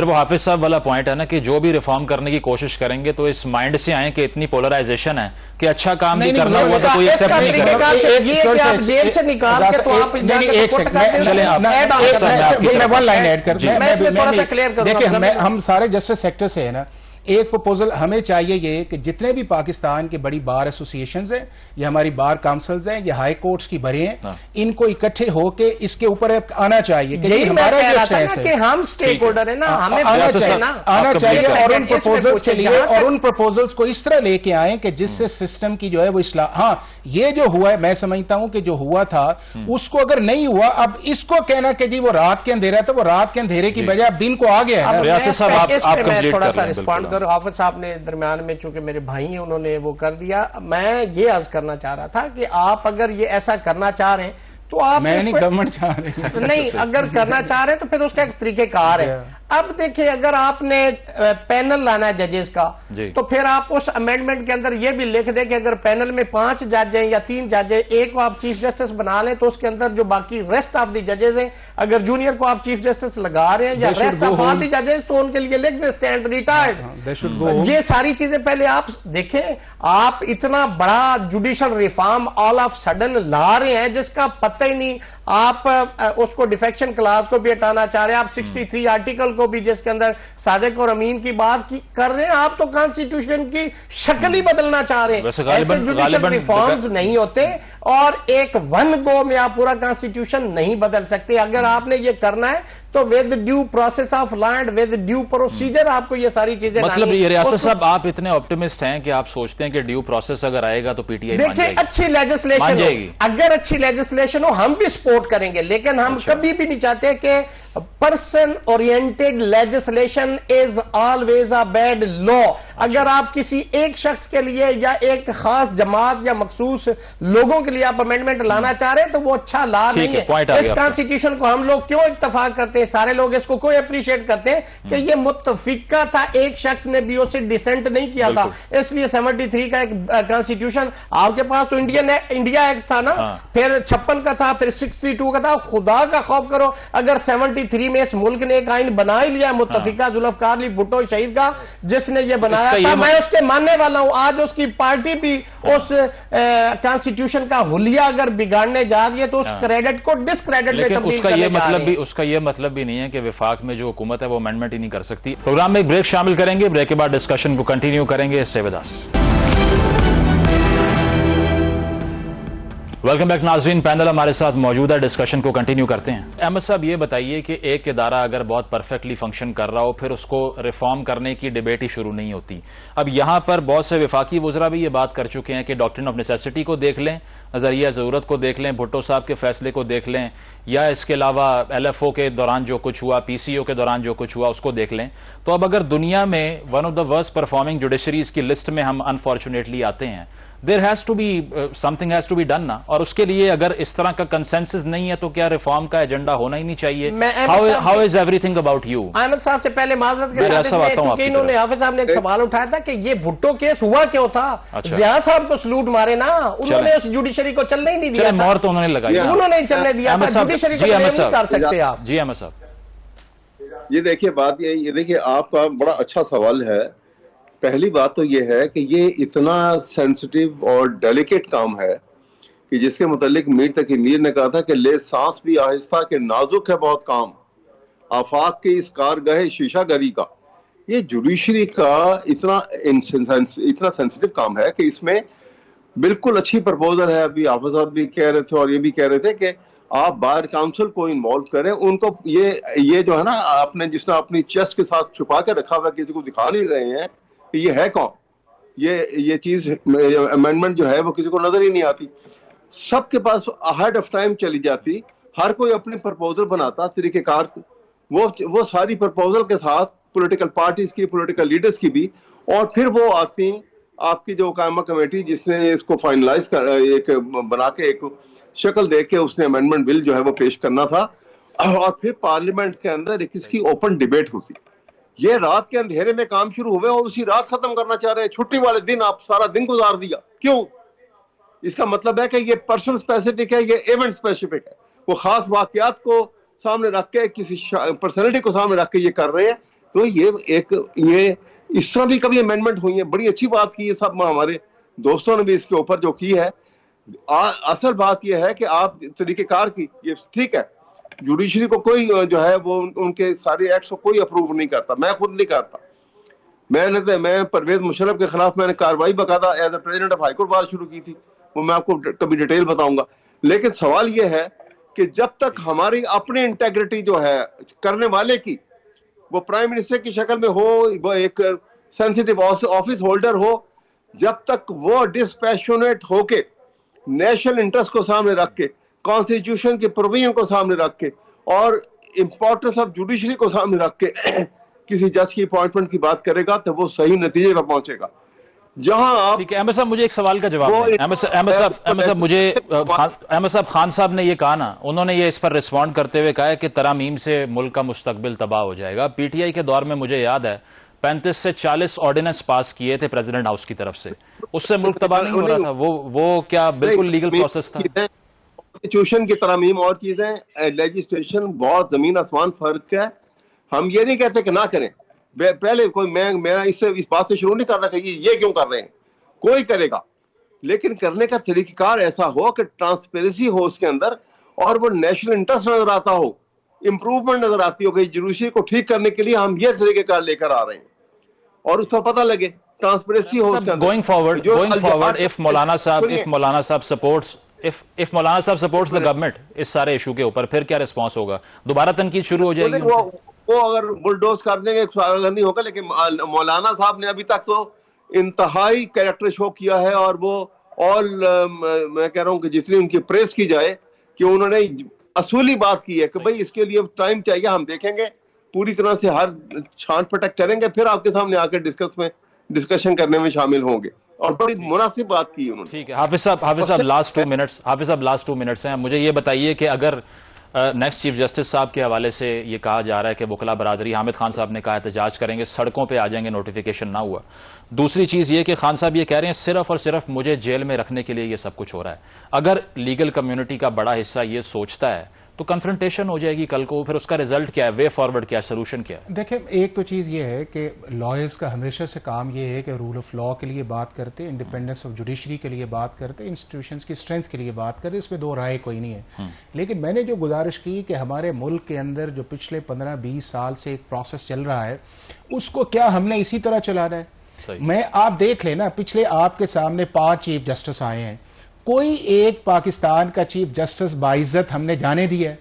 Speaker 1: वो हाफिज साहब वाला पॉइंट है ना कि जो भी रिफॉर्म करने की कोशिश करेंगे तो इस माइंड से आए कि इतनी पोलराइजेशन है कि अच्छा काम भी करना हुआ तो कोई एक्सेप्ट नहीं करेगा।
Speaker 4: ये कि आप जेब से निकाल के तो आप
Speaker 3: मैं वन लाइन ऐड कर,
Speaker 4: मैं इसमें थोड़ा सा क्लियर करूंगा।
Speaker 3: देखिए, हम सारे जस्टिस सेक्टर से है ना, एक प्रपोजल हमें चाहिए ये कि जितने भी पाकिस्तान के बड़ी बार एसोसिएशंस हैं या हमारी बार काउंसिल्स हैं या हाई कोर्ट्स की बरे हैं, इनको इकट्ठे होके इसके ऊपर आना चाहिए कि हमारा जो स्टैंस है
Speaker 4: कि हम स्टेक होल्डर है ना, हमें
Speaker 3: आना चाहिए और उन
Speaker 4: इसमें
Speaker 3: प्रपोजल्स के लिए
Speaker 4: पूछे
Speaker 3: और उन प्रपोजल्स को इस तरह लेके आए कि जिससे सिस्टम की जो है वो इस्लाह, हाँ ये जो हुआ है मैं समझता हूं कि जो हुआ था उसको अगर नहीं हुआ, अब इसको कहना कि जी वो रात के अंधेरा है तो वो रात के अंधेरे की बजाय अब दिन को आ गया है।
Speaker 4: थोड़ा सा रिस्पॉन्ड करो। हाफिज साहब ने दरमियान में, चूंकि मेरे भाई हैं, उन्होंने वो कर दिया। मैं ये अर्ज करना चाह रहा था कि आप अगर ये ऐसा करना चाह रहे हैं तो आप,
Speaker 3: मैं नहीं गवर्नमेंट चाह रही
Speaker 4: नहीं, अगर करना चाह रहे हैं तो फिर उसका एक तरीकेकार है। अब देखिए, अगर आपने पैनल लाना है जजेस का, तो फिर आप उस अमेंडमेंट के अंदर यह भी लिख दें कि अगर पैनल में 5 जज हैं या 3 जज हैं, एक को आप चीफ जस्टिस बना लें, तो उसके अंदर जो बाकी रेस्ट ऑफ द जजेस हैं, अगर जूनियर को आप चीफ जस्टिस लगा रहे हैं या रेस्ट ऑफ ऑल द जजेस, तो उनके लिए लिख दें स्टैंड रिटायर्ड। ये सारी चीजें पहले आप देखें। आप इतना बड़ा judicial reform all of sudden ला रहे हैं जिसका पता ही नहीं। आप उसको डिफेक्शन क्लास को भी हटाना चाह रहे हैं, आप 63 आर्टिकल को भी, जिसके अंदर सादिक और अमीन की बात कर रहे हैं, आप तो कॉन्स्टिट्यूशन की शक्ल ही बदलना चाह रहे हैं। ऐसे जुडिशल रिफॉर्म्स नहीं होते और एक वन गो में आप पूरा कॉन्स्टिट्यूशन नहीं बदल सकते। अगर आपने ये करना है तो with due process of law and with due procedure आपको ये सारी चीजें,
Speaker 1: मतलब ये रियासत साहब आप इतने ऑप्टिमिस्ट हैं कि आप सोचते हैं कि ड्यू प्रोसेस अगर आएगा तो पीटीआई मान
Speaker 4: देखिए,
Speaker 1: जाएगी।
Speaker 4: अच्छी लेजिस्लेशन हो, अगर अच्छी लेजिस्लेशन हो हम भी सपोर्ट करेंगे, लेकिन हम कभी भी नहीं चाहते कि person oriented legislation is always a bad law. अगर आप किसी एक शख्स के लिए या एक खास जमात या मखसूस लोगों के लिए आप अमेंडमेंट लाना चाह रहे हैं तो वो अच्छा लॉ नहीं है। इस कॉन्स्टिट्यूशन को हम लोग क्यों इत्तेफाक करते हैं, सारे लोग इसको क्यों अप्रिशिएट करते हैं कि ये मुत्तफिका था, एक शख्स ने भी उससे डिसेंट नहीं किया था। इसलिए 73 का एक कॉन्स्टिट्यूशन, आपके पास तो इंडिया एक्ट था ना, फिर 56 का था, फिर 62 का था। खुदा का खौफ करो, अगर 73 में इस मुल्क ने एक आइन बना ही लिया, मुत्तफिका जुल्फकार अली भुट्टो शहीद का, जिसने ये बनाया था, मैं उसके मानने वाला हूं। आज उसकी पार्टी भी उस कॉन्स्टिट्यूशन का हुलिया अगर बिगाड़ने जा रही है तो उस क्रेडिट को डिसक्रेडिट में तब्दील करने जा रही है।
Speaker 1: उसका ये मतलब भी नहीं है कि विफाक में जो हुकूमत है वो अमेंडमेंट ही नहीं कर सकती। प्रोग्राम में एक ब्रेक शामिल करेंगे, ब्रेक के बाद डिस्कशन को कंटिन्यू करेंगे। Stay with us. Welcome back नाज़रीन, पैनल हमारे साथ मौजूद है, डिस्कशन को कंटिन्यू करते हैं। अहमद साहब, ये बताइए कि एक इदारा अगर बहुत परफेक्टली फंक्शन कर रहा हो फिर उसको रिफॉर्म करने की डिबेट ही शुरू नहीं होती। अब यहां पर बहुत से वफाकी वुज़रा भी ये बात कर चुके हैं कि डॉक्ट्रिन ऑफ नेसेसिटी को देख लें, नजरिया ज़रूरत को देख लें, भुट्टो साहब के फैसले को देख लें, या इसके अलावा LFO के दौरान जो कुछ हुआ, PCO के दौरान जो कुछ हुआ उसको देख लें। तो अब अगर दुनिया में one of the worst performing judiciaries की लिस्ट में हम अनफॉर्चुनेटली आते हैं, there has to be something has to be done ना, और उसके लिए अगर इस तरह का कंसेंसस नहीं है तो क्या रिफॉर्म का एजेंडा होना ही नहीं चाहिए? How is everything about you?
Speaker 4: Ahmed साहब से पहले माजरत के साथ क्योंकि इन्होंने हाफिज साहब ने एक सवाल उठाया था कि ये भुट्टो केस हुआ क्यों था।
Speaker 1: अच्छा।
Speaker 4: जिया साहब को सलूट मारे ना, उन्होंने उस जुडिशरी को चलने ही नहीं दिया।
Speaker 1: मोहर तो उन्होंने लगाई,
Speaker 4: उन्होंने चलने दिया था, जुडिशरी को नहीं कर सकते आप।
Speaker 1: जी अहमद साहब,
Speaker 2: ये देखिए बात ये देखिए आपका बड़ा अच्छा सवाल है। पहली बात तो ये है कि ये इतना सेंसिटिव और डेलिकेट काम है कि जिसके मुतालिक मीर तकी मीर ने कहा था कि ले सांस भी आहिस्ता के नाजुक है बहुत काम, आफाक के इस कारगह शीशा गरी का। ये जुडिशरी का इतना सेंसिटिव काम है कि इसमें बिल्कुल अच्छी प्रपोजल है। अभी हाफिज साहब भी कह रहे थे और ये भी कह रहे थे कि आप बार काउंसिल को इन्वॉल्व करें, उनको ये जो है ना, आपने जिसने अपनी चेस्ट के साथ छुपा के रखा हुआ, किसी को दिखा नहीं रहे हैं कि ये है कौन, ये चीज अमेंडमेंट जो है वो किसी को नजर ही नहीं आती। सबके पास अहेड ऑफ टाइम चली जाती, हर कोई अपनी प्रपोजल बनाता तरीकेकार, वो सारी प्रपोजल के साथ पॉलिटिकल पार्टीज की, पॉलिटिकल लीडर्स की भी, और फिर वो आती आपकी जो कायमा कमेटी जिसने इसको फाइनलाइज कर एक बना के एक शक्ल दे के उसने अमेंडमेंट बिल जो है वो पेश करना था, और फिर पार्लियामेंट के अंदर एक इसकी ओपन डिबेट होती। ये रात के अंधेरे में काम शुरू हुए और उसी रात खत्म करना चाह रहे हैं। छुट्टी वाले दिन आप सारा दिन गुजार दिया, क्यों? इसका मतलब है कि ये पर्सन स्पेसिफिक है, ये इवेंट स्पेसिफिक है। वो खास वाकयात को सामने रख के, किसी पर्सनैलिटी को सामने रख के ये कर रहे हैं। तो ये इस तरह भी कभी अमेंडमेंट हुई है, बड़ी अच्छी बात की है। सब हमारे दोस्तों ने भी इसके ऊपर जो की है। असल बात यह है कि आप तरीकेकार की, ये ठीक है, जुडिशरी को कोई जो है वो उनके सारे एक्ट्स को कोई अप्रूव नहीं करता, मैं खुद नहीं करता। मैं परवेज मुशर्रफ के खिलाफ मैंने कार्रवाई बकायदा as a president of high court bar शुरू की थी, वो मैं आपको कभी डिटेल बताऊंगा। लेकिन सवाल ये है कि जब तक हमारी अपनी इंटेग्रिटी जो है करने वाले की, वो प्राइम मिनिस्टर की शक्ल में हो, वो एक सेंसिटिव ऑफिस होल्डर हो, जब तक वो डिस्पैशनेट होके नेशनल इंटरेस्ट को सामने रख के, कॉन्स्टिट्यूशन के प्रोविजन को सामने रख के और इंपॉर्टेंस ऑफ जुडिशरी को सामने रख के किसी जज की अपॉइंटमेंट की बात करेगा तो वो सही नतीजे पर पहुंचेगा। जहां आप,
Speaker 1: ठीक है अहमद साहब, मुझे एक सवाल का जवाब दें। अहमद साहब, मुझे अहमद साहब, खान साहब ने ये कहा ना, उन्होंने ये इस पर रिस्पॉन्ड करते हुए कहा है कि तरामीम से मुल्क का मुस्तकबिल तबाह हो जाएगा। PTI के दौर में मुझे याद है 35 से 40 ऑर्डिनेंस पास किए थे प्रेसिडेंट हाउस की तरफ से, उससे मुल्क तबाह नहीं हो रहा था। वो क्या बिल्कुल लीगल प्रोसेस था?
Speaker 2: कॉन्स्टिट्यूशन की तरामीम और चीजें, लेजिस्लेशन बहुत जमीन आसमान फर्क है। हम ये नहीं कहते कि ना करें, पहले कोई मैं इस बात से शुरू नहीं कर रहा कि ये क्यों कर रहे हैं, कोई करेगा, लेकिन करने का तरीकेकार ऐसा हो कि ट्रांसपेरेंसी हो उसके अंदर, और वो नेशनल इंटरेस्ट नजर आता हो, इंप्रूवमेंट नजर आती हो कि जुडिशरी को ठीक करने के लिए हम ये तरीकेकार लेकर आ रहे हैं, और उसको पता लगे, ट्रांसपेरेंसी हो उसके अंदर।
Speaker 1: गोइंग फॉरवर्ड इफ मौलाना साहब सपोर्ट्स द गवर्नमेंट इस सारे इशू के ऊपर, फिर क्या रिस्पांस होगा? दोबारा तनकीद शुरू हो जाएगी?
Speaker 2: वो अगर बुलडोज कर देंगे अगर नहीं होगा, लेकिन मौलाना साहब ने अभी तक तो इंतहाई कैरेक्टर शो किया है, और वो मैं कह रहा हूं कि जितनी उनकी प्रेस की जाए कि उन्होंने असूली बात की है कि भाई इसके लिए टाइम चाहिए, हम देखेंगे, पूरी तरह से हर छांट पटक करेंगे, फिर आपके सामने आकर डिस्कशन करने में शामिल होंगे, और बड़ी मुनासिब बात की उन्होंने।
Speaker 1: ठीक है हाफिज साहब लास्ट 2 मिनट्स हैं, मुझे ये बताइए कि अगर नेक्स्ट चीफ जस्टिस साहब के हवाले से ये कहा जा रहा है कि वकला बरादरी, हामिद खान साहब ने कहा एहतजाज करेंगे, सड़कों पे आ जाएंगे, नोटिफिकेशन ना हुआ। दूसरी चीज ये कि खान साहब ये कह रहे हैं सिर्फ और सिर्फ मुझे जेल में रखने के लिए ये सब कुछ हो रहा है। अगर लीगल कम्युनिटी का बड़ा हिस्सा ये सोचता है तो कन्फ्रंटेशन हो जाएगी कल को, फिर उसका रिजल्ट क्या है, वे फॉरवर्ड क्या है, सोल्यूशन क्या है?
Speaker 3: देखिए, एक तो चीज़ ये है कि लॉयर्स का हमेशा से काम ये है कि रूल ऑफ लॉ के लिए बात करते, इंडिपेंडेंस ऑफ जुडिशरी के लिए बात करते, इंस्टीट्यूशंस की स्ट्रेंथ के लिए बात करते, इसमें दो राय कोई नहीं है। लेकिन मैंने जो गुजारिश की कि हमारे मुल्क के अंदर जो पिछले 15-20 साल से एक प्रोसेस चल रहा है, उसको क्या हमने इसी तरह चलाना है? आप देख लेना, पिछले आपके सामने 5 चीफ जस्टिस आए हैं, कोई एक पाकिस्तान का चीफ जस्टिस बाइज्जत हमने जाने दिया है?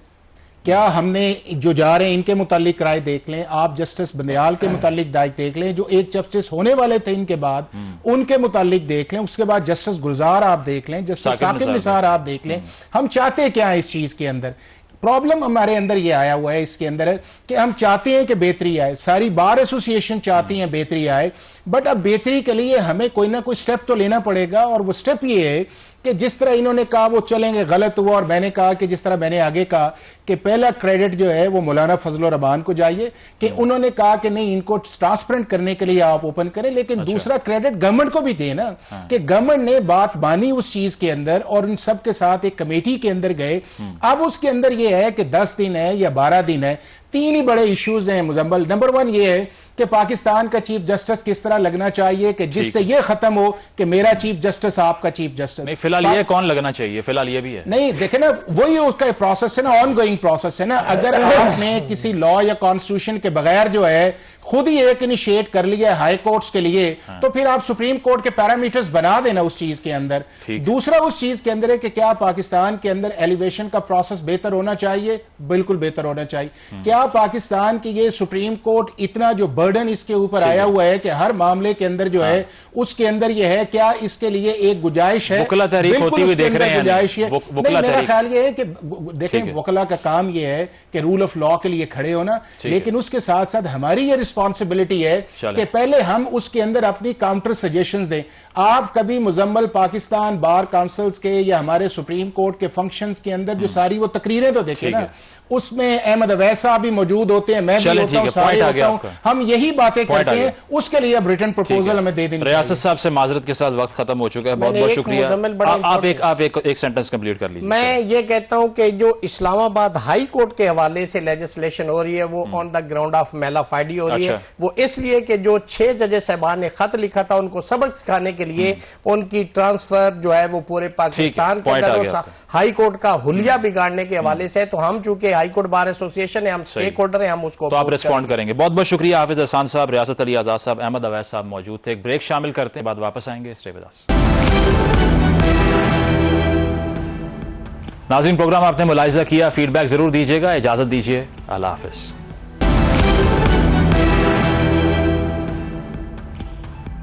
Speaker 3: क्या हमने जो जा रहे हैं इनके मुतालिक राय देख लें, आप जस्टिस बंदयाल के मुतालिक राय देख लें, जो एक जस्टिस होने वाले थे इनके बाद उनके मुतालिक देख लें, उसके बाद जस्टिस गुलजार आप देख लें, जस्टिस साकिब निसार आप देख लें। हम चाहते क्या है इस चीज के अंदर? प्रॉब्लम हमारे अंदर ये आया हुआ है इसके अंदर है कि हम चाहते हैं कि बेहतरी आए, सारी बार एसोसिएशन चाहती हैं बेहतरी आए, बट अब बेहतरी के लिए हमें कोई ना कोई स्टेप तो लेना पड़ेगा। और वो स्टेप ये है कि जिस तरह इन्होंने कहा वो चलेंगे, गलत हुआ। और मैंने कहा कि जिस तरह मैंने आगे कहा कि पहला क्रेडिट जो है वो मौलाना फजल रहमान को जाइए कि उन्होंने कहा कि नहीं, इनको ट्रांसपेरेंट करने के लिए आप ओपन करें, लेकिन दूसरा क्रेडिट गवर्नमेंट को भी दे ना, कि गवर्नमेंट ने बात मानी उस चीज के अंदर और इन सब के साथ एक कमेटी के अंदर गए। अब उसके अंदर ये है कि 10 दिन है या 12 दिन है, 3 ही बड़े इश्यूज हैं मुजम्मल। नंबर 1 ये है कि पाकिस्तान का चीफ जस्टिस किस तरह लगना चाहिए कि जिससे ये खत्म हो कि मेरा चीफ जस्टिस आपका चीफ जस्टिस
Speaker 1: नहीं। फिलहाल ये कौन लगना चाहिए? फिलहाल ये भी है
Speaker 3: नहीं, देखे ना, वही उसका प्रोसेस है ना, ऑन गोइंग प्रोसेस है ना। अगर आपने किसी लॉ या कॉन्स्टिट्यूशन के बगैर जो है खुद ही एक इनिशिएट कर लिया हाई कोर्ट्स के लिए, तो फिर आप सुप्रीम कोर्ट के पैरामीटर्स बना देना उस चीज के अंदर। दूसरा उस चीज के अंदर है कि क्या पाकिस्तान के अंदर एलिवेशन का प्रोसेस बेहतर होना चाहिए? बिल्कुल बेहतर होना चाहिए। क्या पाकिस्तान की ये सुप्रीम कोर्ट इतना जो बर्डन इसके ऊपर आया हुआ है कि हर मामले के अंदर जो है उसके अंदर ये है, क्या इसके लिए एक गुजाइश है?
Speaker 1: वकला तहरीक होती हुई देख रहे हैं,
Speaker 3: गुजाइश है। मेरा ख्याल ये है कि देखें, वकला का काम ये है कि रूल ऑफ लॉ के लिए खड़े होना, लेकिन उसके साथ साथ हमारी ये रिस्पॉन्सिबिलिटी है कि पहले हम उसके अंदर अपनी काउंटर सजेशंस दें। आप कभी मुजम्मल पाकिस्तान बार काउंसिल्स के या हमारे सुप्रीम कोर्ट के फंक्शंस के अंदर जो सारी वो तकरीरें तो देखें ना, उसमें अहमद अवैस साहब भी मौजूद होते हैं, मैं भी होता हूं, सारे होता हूं, हम यही बातें करते हैं। उसके लिए अब रिटर्न प्रपोजल हमें दे देंगे।
Speaker 1: रियासत साहब से माजरत के साथ वक्त खत्म हो चुका है, बहुत बहुत शुक्रिया। आप एक सेंटेंस कंप्लीट कर लीजिए।
Speaker 4: मैं ये कहता हूं कि जो इस्लामाबाद हाई कोर्ट के हवाले से लेजिस्लेशन हो रही है वो on the ground of mala fide हो रही है। वो इसलिए कि जो 6 जजेस साहबान ने खत लिखा था उनको सबक सिखाने के लिए, उनकी ट्रांसफर जो है वो पूरे पाकिस्तान के अंदर हाई कोर्ट का हुलिया बिगाड़ने के हवाले से। तो हम चूंकि हाई कोर्ट बार एसोसिएशन है, हम स्टेक होल्डर हैं, हम उसको
Speaker 1: तो आप रिस्पॉन्ड करेंगे। बहुत बहुत शुक्रिया। हाफिज एहसान साहब, रियासत अली आजाद साहब, अहमद अवैस साहब मौजूद थे। एक ब्रेक शामिल करते हैं, बाद वापस आएंगे। Stay with us. नाज़रीन, प्रोग्राम आपने मुलाहिजा किया, फीडबैक जरूर दीजिएगा। इजाजत दीजिए, अल्लाह हाफिज।